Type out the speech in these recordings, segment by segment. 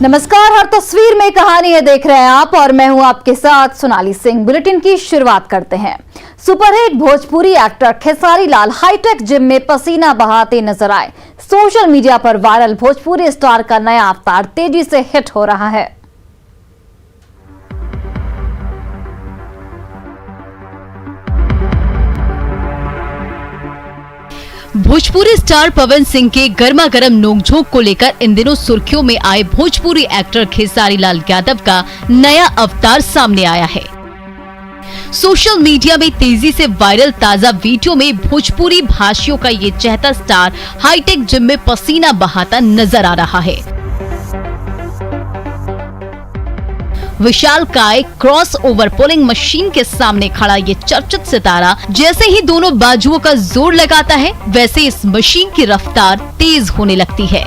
नमस्कार, हर तस्वीर में कहानी है देख रहे हैं आप और मैं हूं आपके साथ सोनाली सिंह। बुलेटिन की शुरुआत करते हैं। Superhit Bhojpuri actor Khesari Lal hi tech gym में पसीना बहाते नजर आए। सोशल मीडिया पर वायरल भोजपुरी स्टार का नया अवतार तेजी से हिट हो रहा है। भोजपुरी स्टार पवन सिंह के गर्मा गर्म नोकझोंक को लेकर इन दिनों सुर्खियों में आए भोजपुरी एक्टर खेसारी लाल यादव का नया अवतार सामने आया है। सोशल मीडिया में तेजी से वायरल ताजा वीडियो में भोजपुरी भाषियों का ये चहेता स्टार हाईटेक जिम में पसीना बहाता नजर आ रहा है। विशालकाय क्रॉस ओवर पुलिंग मशीन के सामने खड़ा ये चर्चित सितारा जैसे ही दोनों बाजुओं का जोर लगाता है, वैसे इस मशीन की रफ्तार तेज होने लगती है।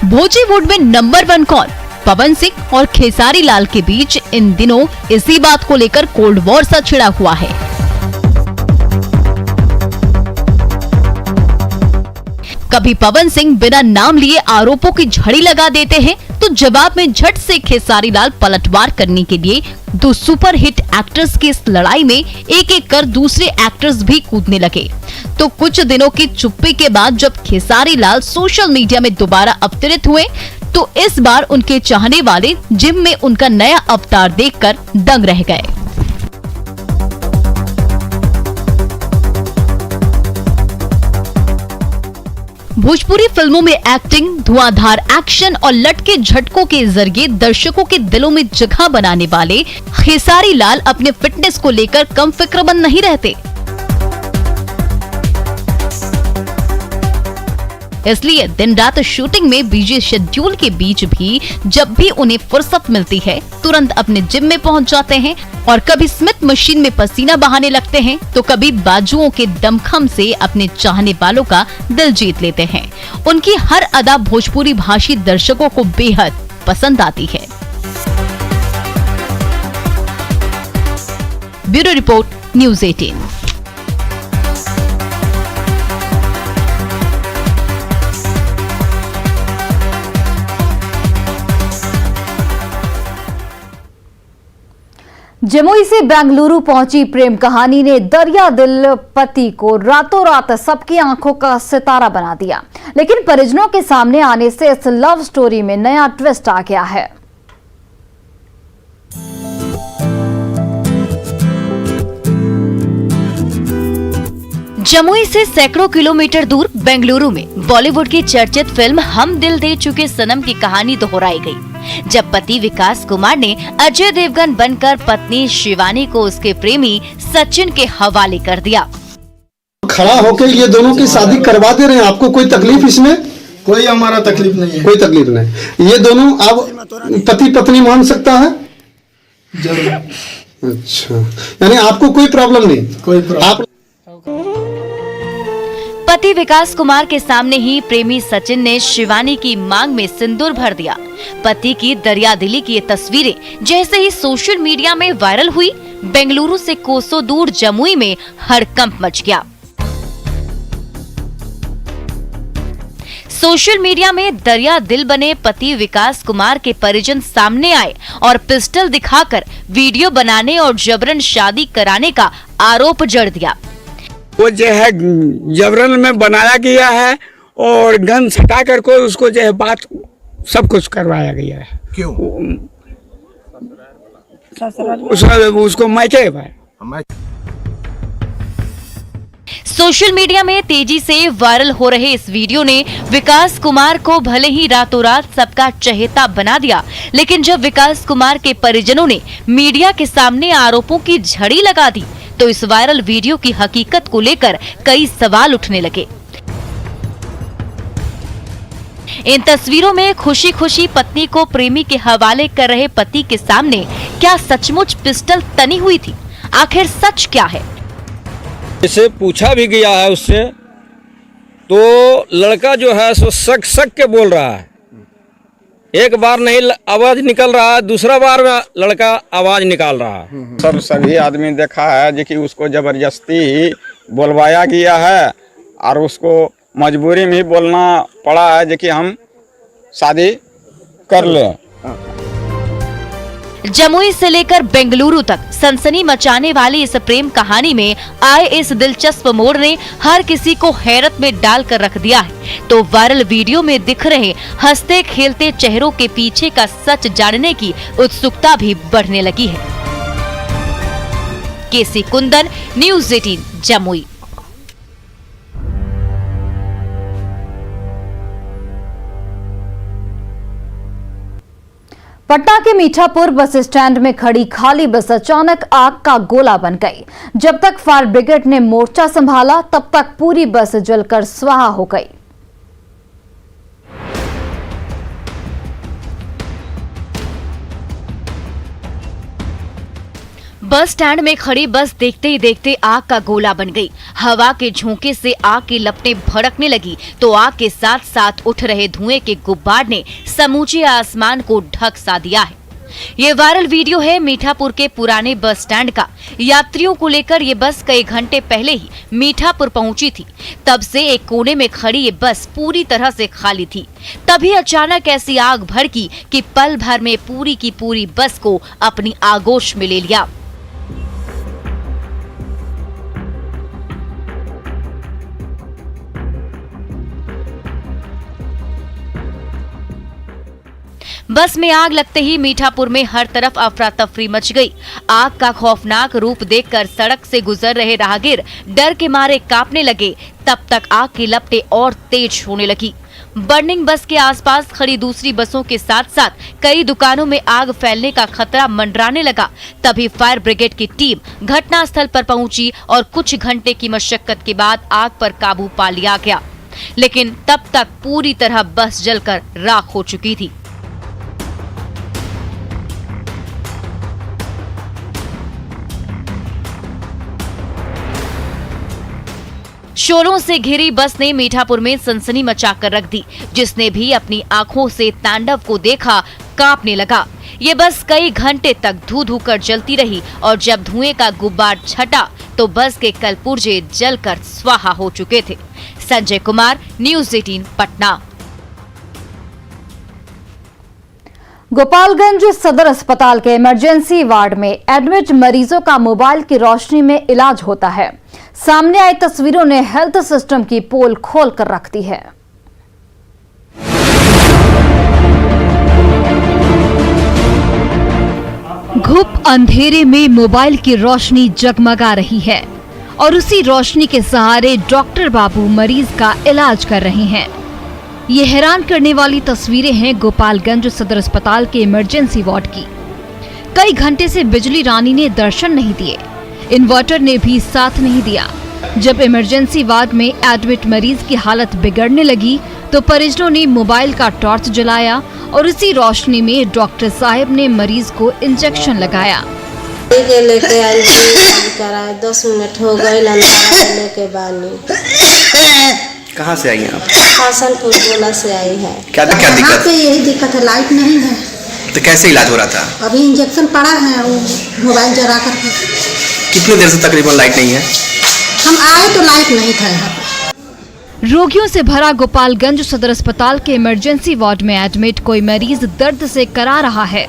बॉलीवुड में नंबर 1 कौन? पवन सिंह और खेसारी लाल के बीच इन दिनों इसी बात को लेकर कोल्ड वॉर सा छिड़ा हुआ है। कभी पवन सिंह बिना नाम लिए आरोपों की झड़ी लगा देते हैं, तो जवाब में झट से खेसारी लाल पलटवार करने के लिए दो सुपरहिट एक्टर्स की इस लड़ाई में एक एक कर दूसरे एक्टर्स भी कूदने लगे। तो कुछ दिनों की चुप्पी के बाद जब खेसारी लाल सोशल मीडिया में दोबारा अवतरित हुए, तो इस बार उनके चाहने वाले जिम में उनका नया अवतार देखकर दंग रह गए। भोजपुरी फिल्मों में एक्टिंग, धुआंधार एक्शन और लटके झटकों के जरिए दर्शकों के दिलों में जगह बनाने वाले खेसारी लाल अपने फिटनेस को लेकर कम फिक्रमंद नहीं रहते। इसलिए दिन रात शूटिंग में बिजी शेड्यूल के बीच भी जब भी उन्हें फुर्सत मिलती है, तुरंत अपने जिम में पहुंच जाते हैं और कभी स्मिथ मशीन में पसीना बहाने लगते हैं, तो कभी बाजुओं के दमखम से अपने चाहने वालों का दिल जीत लेते हैं। उनकी हर अदा भोजपुरी भाषी दर्शकों को बेहद पसंद आती है। Bureau report, news 18। जमुई से बेंगलुरु पहुंची प्रेम कहानी ने दरिया दिल पति को रातों रात सबकी आंखों का सितारा बना दिया। लेकिन परिजनों के सामने आने से इस लव स्टोरी में नया ट्विस्ट आ गया है। जमुई से सैकड़ों किलोमीटर दूर बेंगलुरु में बॉलीवुड की चर्चित फिल्म हम दिल दे चुके सनम की कहानी दोहराई गई, जब पति विकास कुमार ने अजय देवगन बनकर पत्नी शिवानी को उसके प्रेमी सचिन के हवाले कर दिया। खड़ा होकर ये दोनों की शादी करवा दे रहे हैं, आपको कोई तकलीफ इसमें? कोई हमारा तकलीफ नहीं है। कोई तकलीफ नहीं। ये दोनों अब पति पत्नी मान सकता है? जरूर। अच्छा, यानी आपको कोई प्रॉब्लम नहीं? कोई प्रॉब्लम। पति विकास कुमार के सामने ही प्रेमी सचिन ने शिवानी की मांग में सिंदूर भर दिया। पति की दरियादिली की ये तस्वीरें जैसे ही सोशल मीडिया में वायरल हुई, बेंगलुरु से कोसों दूर जमुई में हड़कंप मच गया। सोशल मीडिया में दरिया दिल बने पति विकास कुमार के परिजन सामने आए और पिस्टल दिखाकर वीडियो बनाने और जबरन शादी कराने का आरोप जड़ दिया। वो जो है जबरन में बनाया गया है और गन सटा कर को उसको जो है बात सब कुछ करवाया गया है। क्यों? उसको मैके है। सोशल मीडिया में तेजी से वायरल हो रहे इस वीडियो ने विकास कुमार को भले ही रातों रात सबका चहेता बना दिया, लेकिन जब विकास कुमार के परिजनों ने मीडिया के सामने आरोपों की झड़ी लगा दी, तो इस वायरल वीडियो की हकीकत को लेकर कई सवाल उठने लगे। इन तस्वीरों में खुशी खुशी पत्नी को प्रेमी के हवाले कर रहे पति के सामने क्या सचमुच पिस्टल तनी हुई थी? आखिर सच क्या है? इसे पूछा भी गया है उससे, तो लड़का जो है सो सक के बोल रहा है। एक बार नहीं आवाज निकल रहा है, दूसरा बार में लड़का आवाज निकाल रहा है। सर सभी आदमी देखा है जो कि उसको जबरदस्ती बोलवाया गया है और उसको मजबूरी में ही बोलना पड़ा है जो कि हम शादी कर लें। जमुई से लेकर बेंगलुरु तक सनसनी मचाने वाली इस प्रेम कहानी में आए इस दिलचस्प मोड़ ने हर किसी को हैरत में डालकर रख दिया है। तो वायरल वीडियो में दिख रहे हंसते खेलते चेहरों के पीछे का सच जानने की उत्सुकता भी बढ़ने लगी है। केसी कुंदन, न्यूज़ 18 जमुई। पटना के मीठापुर बस स्टैंड में खड़ी खाली बस अचानक आग का गोला बन गई। जब तक फायर ब्रिगेड ने मोर्चा संभाला तब तक पूरी बस जलकर स्वाहा हो गई। बस स्टैंड में खड़ी बस देखते ही देखते आग का गोला बन गई। हवा के झोंके से आग की लपटें भड़कने लगी तो आग के साथ साथ उठ रहे धुएं के गुब्बार ने समूचे आसमान को ढक सा दिया है। ये वायरल वीडियो है मीठापुर के पुराने बस स्टैंड का। यात्रियों को लेकर ये बस कई घंटे पहले ही मीठापुर पहुंची थी। तब से एक कोने में खड़ी ये बस पूरी तरह से खाली थी। तभी अचानक ऐसी आग भड़की कि पल भर में पूरी की पूरी बस को अपनी आगोश में ले लिया। बस में आग लगते ही मीठापुर में हर तरफ अफरा तफरी मच गई। आग का खौफनाक रूप देखकर सड़क से गुजर रहे राहगीर डर के मारे कांपने लगे। तब तक आग की लपटें और तेज होने लगी। बर्निंग बस के आसपास खड़ी दूसरी बसों के साथ साथ कई दुकानों में आग फैलने का खतरा मंडराने लगा। तभी फायर ब्रिगेड की टीम घटनास्थल पर पहुंची और कुछ घंटे की मशक्कत के बाद आग पर काबू पा लिया गया। लेकिन तब तक पूरी तरह बस जलकर राख हो चुकी थी। शोरों से घिरी बस ने मीठापुर में सनसनी मचाकर रख दी। जिसने भी अपनी आंखों से तांडव को देखा कांपने लगा। ये बस कई घंटे तक धू धू कर जलती रही और जब धुएं का गुब्बार छटा तो बस के कलपुर्जे जलकर स्वाहा हो चुके थे। संजय कुमार, न्यूज़ 18 पटना। गोपालगंज सदर अस्पताल के इमरजेंसी वार्ड में एडमिट मरीजों का मोबाइल की रोशनी में इलाज होता है। सामने आई तस्वीरों ने हेल्थ सिस्टम की पोल खोल कर रख दी है। घुप अंधेरे में मोबाइल की रोशनी जगमगा रही है और उसी रोशनी के सहारे डॉक्टर बाबू मरीज का इलाज कर रहे हैं। ये हैरान करने वाली तस्वीरें हैं गोपालगंज सदर अस्पताल के इमरजेंसी वार्ड की। कई घंटे से बिजली रानी ने दर्शन नहीं दिए, इन्वर्टर ने भी साथ नहीं दिया। जब इमरजेंसी वार्ड में एडमिट मरीज की हालत बिगड़ने लगी तो परिजनों ने मोबाइल का टॉर्च जलाया और इसी रोशनी में डॉक्टर साहब ने मरीज को इंजेक्शन लगाया। लेके आई करा 10 मिनट हो गए लेके बानी। कहाँ से आई हैं आप? हसनपुर गोला से आई है। क्या दिक्कत? यही दिक्कत है, लाइट नहीं है। तो कैसे इलाज हो रहा था? अभी इंजेक्शन पड़ा है, वो मोबाइल जला करके। कितनी देर से तकरीबन लाइट नहीं है? हम आए तो लाइट नहीं था यहाँ पे। रोगियों से भरा गोपालगंज सदर अस्पताल के इमरजेंसी वार्ड में एडमिट कोई मरीज दर्द से करा रहा है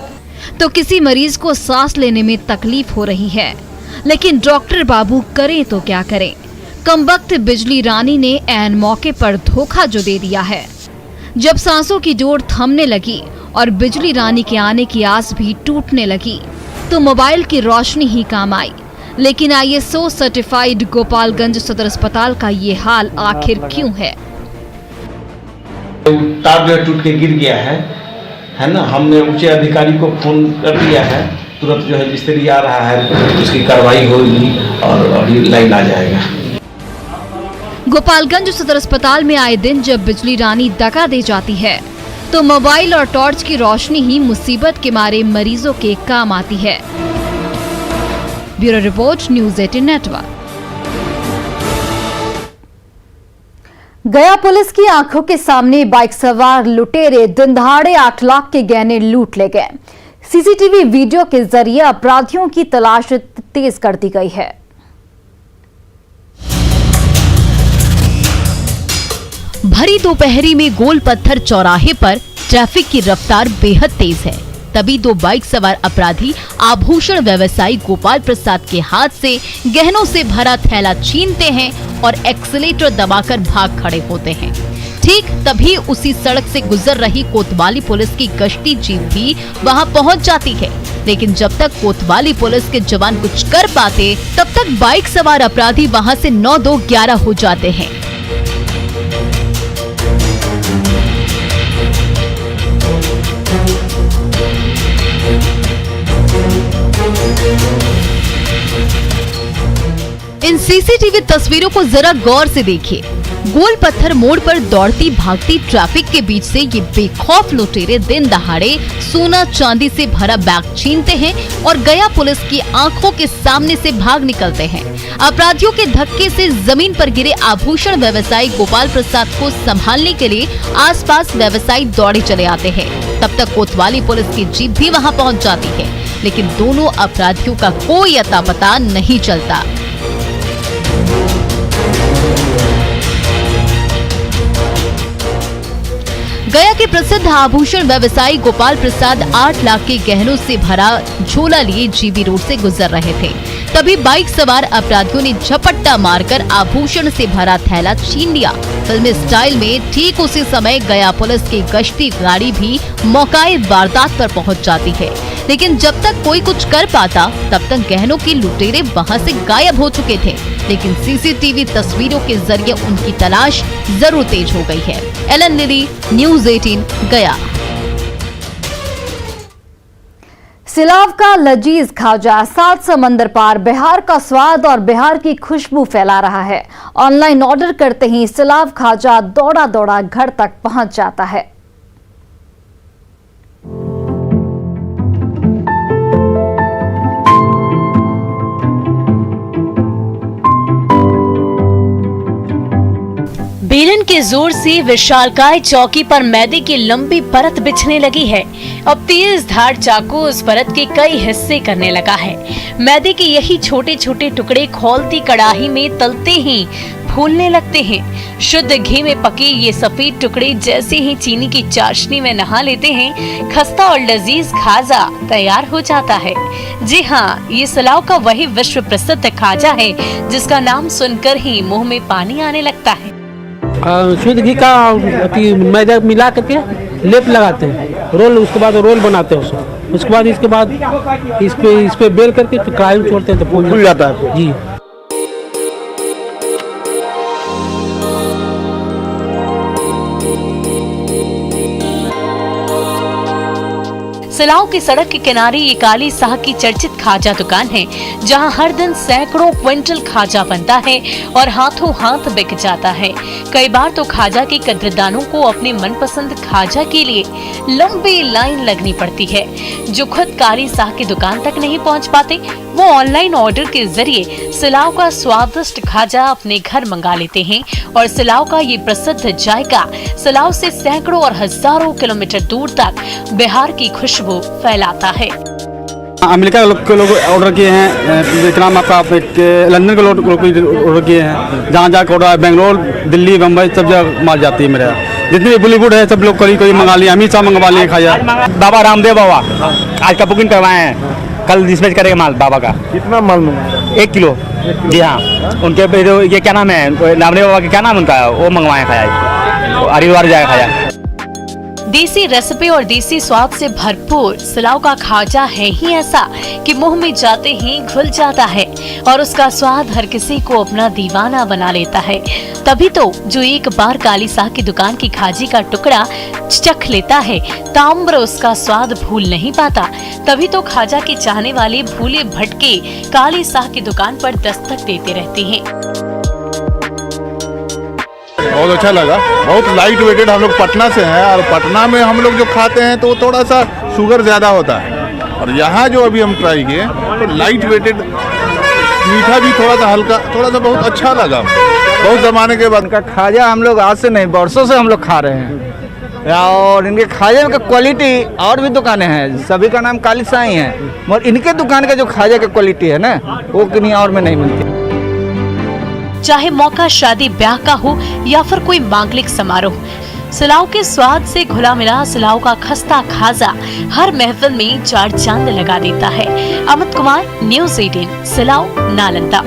तो किसी मरीज को सांस लेने में तकलीफ हो रही है। लेकिन डॉक्टर बाबू करें तो क्या करें? कमबख्त बिजली रानी ने ऐन मौके पर धोखा जो दे दिया है। जब सांसों की डोर थमने लगी और बिजली रानी के आने की आस भी टूटने लगी तो मोबाइल की रोशनी ही काम आई। लेकिन ISO सर्टिफाइड गोपालगंज सदर अस्पताल का ये हाल आखिर क्यों है? तार जो टूट के गिर गया है ना। हमने ऊंचे अधिकारी को फोन कर दिया है, तुरंत जो है मिस्त्री आ रहा है, उसकी कार्रवाई होगी और अभी लाइन आ जाएगा। गोपालगंज सदर अस्पताल में आए दिन जब बिजली रानी दगा दे जाती है तो मोबाइल और टॉर्च की रोशनी ही मुसीबत के मारे मरीजों के काम आती है। Bureau report, news 18 network. गया पुलिस की आंखों के सामने बाइक सवार लुटेरे दिन दहाड़े 8 लाख के गहने लूट ले गए। सीसीटीवी वीडियो के जरिए अपराधियों की तलाश तेज कर दी गई है। भरी दोपहरी में गोल पत्थर चौराहे पर ट्रैफिक की रफ्तार बेहद तेज है। तभी दो बाइक सवार अपराधी आभूषण व्यवसायी गोपाल प्रसाद के हाथ से गहनों से भरा थैला छीनते हैं और एक्सीलेटर दबाकर भाग खड़े होते हैं। ठीक तभी उसी सड़क से गुजर रही कोतवाली पुलिस की गश्ती जीप भी वहां पहुंच जाती है, लेकिन जब तक कोतवाली पुलिस के जवान कुछ कर पाते तब तक बाइक सवार अपराधी वहां से 9-2-11 हो जाते हैं। इन सीसीटीवी तस्वीरों को जरा गौर से देखिए। गोल पत्थर मोड़ पर दौड़ती भागती ट्रैफिक के बीच से ये बेखौफ लुटेरे दिन दहाड़े सोना चांदी से भरा बैग छीनते हैं और गया पुलिस की आंखों के सामने से भाग निकलते हैं। अपराधियों के धक्के से जमीन पर गिरे आभूषण व्यवसायी गोपाल प्रसाद को संभालने के लिए आसपास व्यवसायी दौड़े चले आते हैं। तब तक कोतवाली पुलिस की जीप भी वहां पहुंच जाती है, लेकिन दोनों अपराधियों का कोई अता पता नहीं चलता। गया के प्रसिद्ध आभूषण व्यवसायी गोपाल प्रसाद 8 लाख के गहनों से भरा झोला लिए जीबी रोड से गुजर रहे थे। तभी बाइक सवार अपराधियों ने झपट्टा मारकर आभूषण से भरा थैला छीन लिया। फिल्मी स्टाइल में ठीक उसी समय गया पुलिस की गश्ती गाड़ी भी मौकाए वारदात पर पहुंच जाती है, लेकिन जब तक कोई कुछ कर पाता तब तक गहनों के लुटेरे वहां से गायब हो चुके थे। लेकिन सीसीटीवी तस्वीरों के जरिए उनकी तलाश जरूर तेज हो गई है। एलन लिली, न्यूज़ 18 गया। सिलाव का लजीज खाजा 7 समंदर पार बिहार का स्वाद और बिहार की खुशबू फैला रहा है। ऑनलाइन ऑर्डर करते ही सिलाव खाजा दौड़ा दौड़ा घर तक पहुंच जाता है। बेलन के जोर से विशालकाय चौकी पर मैदे की लंबी परत बिछने लगी है। अब तेज धार चाकू उस परत के कई हिस्से करने लगा है। मैदे के यही छोटे छोटे टुकड़े खौलती कड़ाही में तलते ही फूलने लगते हैं। शुद्ध घी में पके ये सफेद टुकड़े जैसे ही चीनी की चाशनी में नहा लेते हैं, खस्ता और लजीज खाजा तैयार हो जाता है। जी हाँ, ये सिलाव का वही विश्व प्रसिद्ध खाजा है जिसका नाम सुनकर ही मुंह में पानी आने लगता है। शुद्ध घी का मैदा मिला करके लेप लगाते हैं, रोल, उसके बाद रोल बनाते हैं उसके बाद इस पे बेल करके कढ़ाई में छोड़ते हैं तो फूल जाता है। जी सिलाव की सड़क के किनारे ये काली साह की चर्चित खाजा दुकान है, जहां हर दिन सैकड़ों क्विंटल खाजा बनता है और हाथों हाथ बिक जाता है। कई बार तो खाजा के कद्रदानों को अपने मनपसंद खाजा के लिए लंबी लाइन लगनी पड़ती है। जो खुद काली साह की दुकान तक नहीं पहुंच पाते, वो ऑनलाइन ऑर्डर के जरिए सिलाव का स्वादिष्ट खाजा अपने घर मंगा लेते हैं और सिलाव का ये प्रसिद्ध जायका सिलाव से सैकड़ों और हजारों किलोमीटर दूर तक बिहार की खुशबू फैलाता है। अमेरिका के लोग ऑर्डर किए हैं, वियतनाम आपका लंदन के लोग ऑर्डर किए हैं, जहाँ जहाँ ऑर्डर बेंगलोर, दिल्ली, मुंबई सब जगह माल जाती है मेरे यहाँ। जितनी भी बॉलीवुड है सब लोग कोई मंगा लिए, अमित शाह मंगवा लिए खाया। बाबा रामदेव बाबा आज का बुकिंग करवाए हैं, कल डिस्पैच करेंगे माल बाबा का। कितना माल मंगाया? 1 किलो। जी हाँ, उनके ये क्या नाम है, रामदेव बाबा का क्या नाम उनका, वो मंगवाए खाया, हरिद्वार जाए खाया। देसी रेसिपी और देसी स्वाद से भरपूर सिलाव का खाजा है ही ऐसा कि मुंह में जाते ही घुल जाता है और उसका स्वाद हर किसी को अपना दीवाना बना लेता है। तभी तो जो एक बार काली साह की दुकान की खाजी का टुकड़ा चख लेता है, ताम्र उसका स्वाद भूल नहीं पाता। तभी तो खाजा के चाहने वाले भूले भटके काली साह की दुकान पर दस्तक देते रहते हैं। बहुत अच्छा लगा, बहुत लाइट वेटेड। हम लोग पटना से हैं और पटना में हम लोग जो खाते हैं तो थोड़ा सा शुगर ज़्यादा होता है, और यहाँ जो अभी हम ट्राई किए तो लाइट वेटेड, मीठा भी थोड़ा सा हल्का, थोड़ा सा बहुत अच्छा लगा। बहुत ज़माने के बाद का खाजा हम लोग आज से नहीं बरसों से हम लोग खा रहे हैं, और इनके खाजे का क्वालिटी और भी दुकानें हैं, सभी का नाम काली साह ही है, मगर इनके दुकान का जो खाजे का क्वालिटी है ना, वो कहीं और में नहीं मिलती। चाहे मौका शादी ब्याह का हो या फिर कोई मांगलिक समारोह। सिलाव के स्वाद से घुला मिला सिलाव का खस्ता खाजा हर महफिल में चार चांद लगा देता है। अमित कुमार, न्यूज़ 18, सिलाव, नालंदा।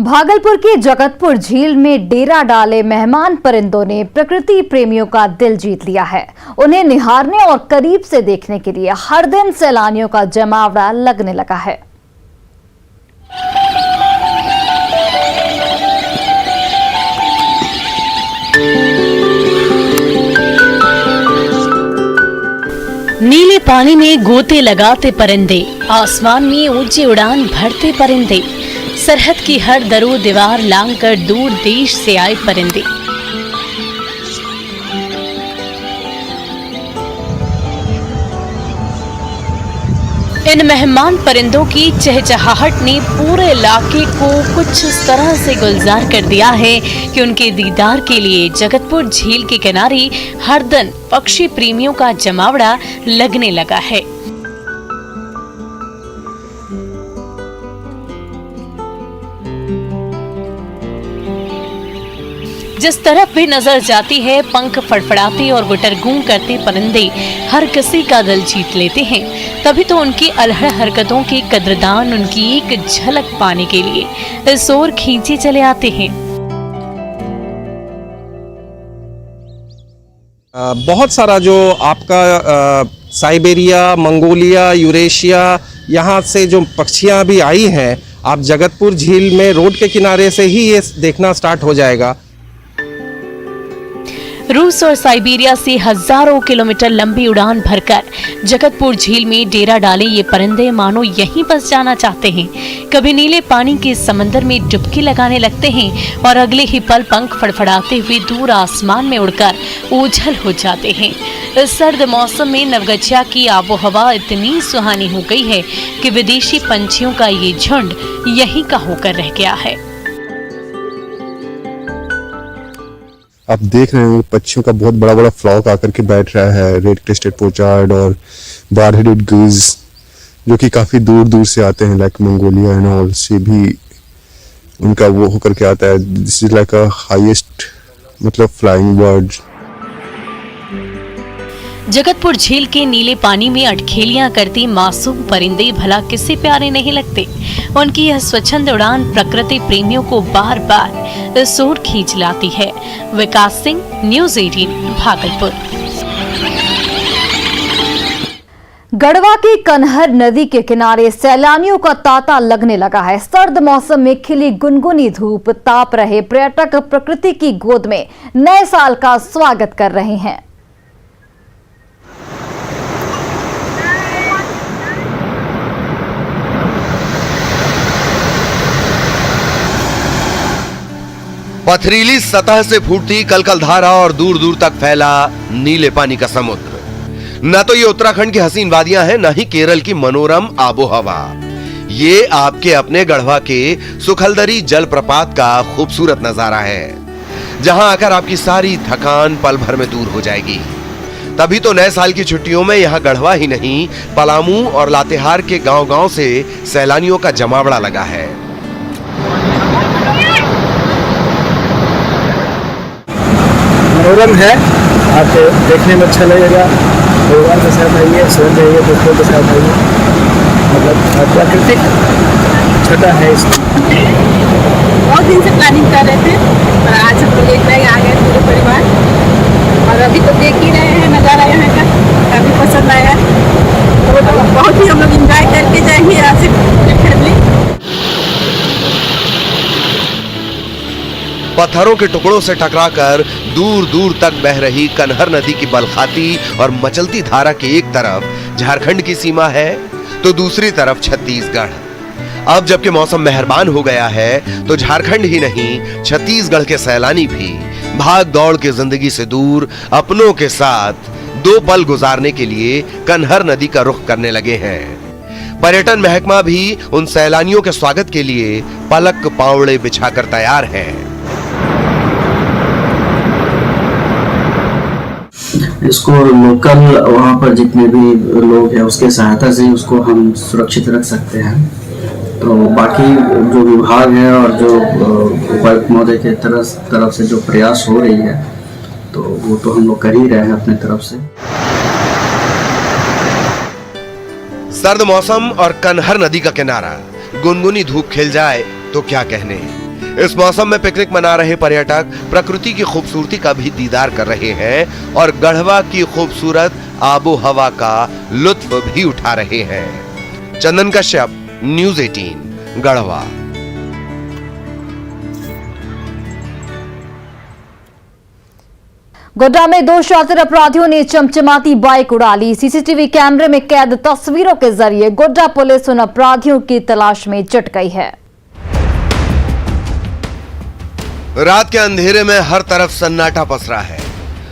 भागलपुर की जगतपुर झील में डेरा डाले मेहमान परिंदों ने प्रकृति प्रेमियों का दिल जीत लिया है। उन्हें निहारने और करीब से देखने के लिए हर दिन सैलानियों का जमावड़ा लगने लगा है। नीले पानी में गोते लगाते परिंदे, आसमान में ऊंची उड़ान भरते परिंदे, सरहद की हर दरो दीवार लांघकर दूर देश से आए परिंदे। इन मेहमान परिंदों की चहचहाहट ने पूरे इलाके को कुछ इस तरह से गुलजार कर दिया है कि उनके दीदार के लिए जगतपुर झील के किनारे हर दिन पक्षी प्रेमियों का जमावड़ा लगने लगा है। जिस तरफ भी नजर जाती है पंख फड़फड़ाते और गुटरगूं करते परिंदे हर किसी का दिल जीत लेते हैं। तभी तो उनकी अलहड़ हरकतों के कद्रदान उनकी एक झलक पाने के लिए इस ओर खींचे चले आते हैं। बहुत सारा जो आपका साइबेरिया, मंगोलिया, यूरेशिया, यहाँ से जो पक्षियाँ भी आई हैं, आप जगतपुर झील में रोड के किनारे से ही ये देखना स्टार्ट हो जाएगा। रूस और साइबेरिया से हजारों किलोमीटर लंबी उड़ान भरकर जगतपुर झील में डेरा डाले ये परिंदे मानो यहीं बस जाना चाहते हैं। कभी नीले पानी के समंदर में डुबकी लगाने लगते हैं और अगले ही पल पंख फड़फड़ाते हुए दूर आसमान में उड़कर ओझल हो जाते हैं। इस सर्द मौसम में नवगछिया की आबोहवा इतनी सुहानी हो गई है कि विदेशी पंछियों का ये झुंड यहीं का होकर रह गया है। आप देख रहे हैं पक्षियों का बहुत बड़ा बड़ा फ्लॉक आकर के बैठ रहा है। रेड क्रेस्टेड पोचार्ड और बार हेडेड गूज जो कि काफ़ी दूर दूर से आते हैं, लाइक मंगोलिया एंड ऑल से भी उनका वो होकर के आता है। This is like a highest मतलब फ्लाइंग बर्ड। जगतपुर झील के नीले पानी में अटखेलियां करती मासूम परिंदे भला किसे प्यारे नहीं लगते। उनकी यह स्वच्छंद उड़ान प्रकृति प्रेमियों को बार बार इस ओर खींच लाती है। विकास सिंह, न्यूज़ 18, भागलपुर। गढ़वा की कनहर नदी के किनारे सैलानियों का तांता लगने लगा है। सर्द मौसम में खिली गुनगुनी धूप ताप रहे पर्यटक प्रकृति की गोद में नए साल का स्वागत कर रहे हैं। पथरीली सतह से फूटती कलकल धारा और दूर दूर तक फैला नीले पानी का समुद्र। न तो ये उत्तराखंड की हसीन वादियां हैं, न ही केरल की मनोरम आबोहवा। ये आपके अपने गढ़वा के सुखलदरी जलप्रपात का खूबसूरत नजारा है, जहां आकर आपकी सारी थकान पल भर में दूर हो जाएगी। तभी तो नए साल की छुट्टियों में यहां गढ़वा ही नहीं, पलामू और लातेहार के गांव-गांव से सैलानियों का जमावड़ा लगा है। मनोरम है, आपको देखने में अच्छा लगेगा। परिवार के साथ आइए, स्वयं आइए, दोस्तों के साथ आइए। मतलब प्राकृतिक छटा है इसमें। बहुत दिन से प्लानिंग कर रहे थे और आज हम लोग एक जगह आ गए पूरे परिवार, और अभी तो देख ही रहे हैं नज़ारा यहाँ का, काफ़ी पसंद आया। तो बहुत ही हम लोग इंजॉय करके जाएंगे यहाँ से फैमिली। पत्थरों के टुकड़ों से टकराकर दूर दूर तक बह रही कनहर नदी की बलखाती और मचलती धारा के एक तरफ झारखंड की सीमा है तो दूसरी तरफ छत्तीसगढ़। अब जबकि मौसम मेहरबान हो गया है तो झारखंड ही नहीं, छत्तीसगढ़ के सैलानी भी भाग दौड़ के जिंदगी से दूर अपनों के साथ दो पल गुजारने के लिए कनहर नदी का रुख करने लगे हैं। पर्यटन महकमा भी उन सैलानियों के स्वागत के लिए पलक पावड़े बिछाकर तैयार है। इसको लोकल वहाँ पर जितने भी लोग हैं उसके सहायता से उसको हम सुरक्षित रख सकते हैं। तो बाकी जो विभाग है और जो उपायुक्त महोदय के तरफ से जो प्रयास हो रही है तो वो तो हम लोग कर ही रहे हैं अपने तरफ से। सर्द मौसम और कनहर नदी का किनारा, गुनगुनी धूप खिल जाए तो क्या कहने। इस मौसम में पिकनिक मना रहे पर्यटक प्रकृति की खूबसूरती का भी दीदार कर रहे हैं और गढ़वा की खूबसूरत आबो हवा का लुत्फ भी उठा रहे हैं। चंदन कश्यप, न्यूज़ 18, गढ़वा। गोड्डा में 2 शातिर अपराधियों ने चमचमाती बाइक उड़ा ली। सीसीटीवी कैमरे में कैद तस्वीरों के जरिए गोड्डा पुलिस उन अपराधियों की तलाश में जुट गई है। रात के अंधेरे में हर तरफ सन्नाटा पसरा है।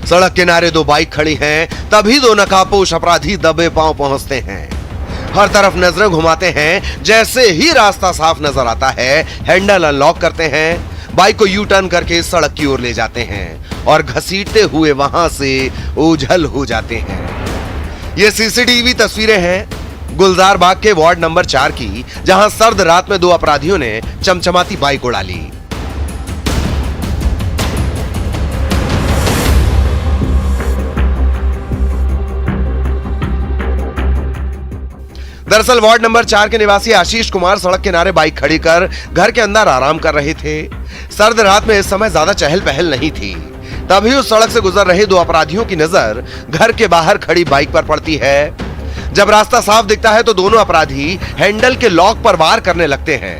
सड़क किनारे 2 बाइक खड़ी हैं, तभी 2 नकाबपोश अपराधी दबे पांव पहुंचते हैं। हर तरफ नजरें घुमाते हैं। जैसे ही रास्ता साफ नजर आता है, हैंडल अनलॉक करते हैं, बाइक को यू टर्न करके सड़क की ओर ले जाते हैं और घसीटते हुए वहां से ओझल हो जाते हैं। ये सीसीटीवी तस्वीरें हैं गुलजार बाग के वार्ड नंबर 4 की, जहां सर्द रात में 2 अपराधियों ने चमचमाती बाइक उड़ा ली। दरअसल वार्ड नंबर 4 के निवासी आशीष कुमार सड़क किनारे बाइक खड़ी कर घर के अंदर आराम कर रहे थे। सर्द रात में इस समय ज्यादा चहल पहल नहीं थी। तभी उस सड़क से गुजर रहे 2 अपराधियों की नजर घर के बाहर खड़ी बाइक पर पड़ती है। जब रास्ता साफ दिखता है तो दोनों अपराधी हैंडल के लॉक पर वार करने लगते हैं।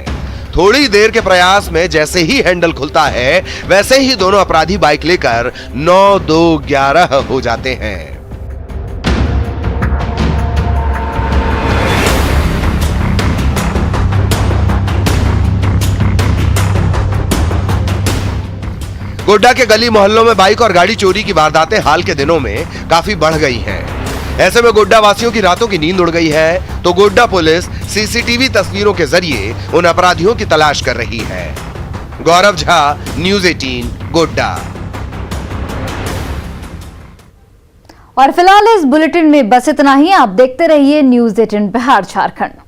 थोड़ी देर के प्रयास में जैसे ही हैंडल खुलता है, वैसे ही दोनों अपराधी बाइक लेकर 9-2-11 हो जाते हैं। गोड्डा के गली मोहल्लों में बाइक और गाड़ी चोरी की वारदातें हाल के दिनों में काफी बढ़ गई हैं। ऐसे में गोड्डा वासियों की रातों की नींद उड़ गई है, तो गोड्डा पुलिस सीसीटीवी तस्वीरों के जरिए उन अपराधियों की तलाश कर रही है। गौरव झा, न्यूज़ 18, गोड्डा। और फिलहाल इस बुलेटिन में बस इतना ही। आप देखते रहिए न्यूज़ 18 बिहार झारखंड।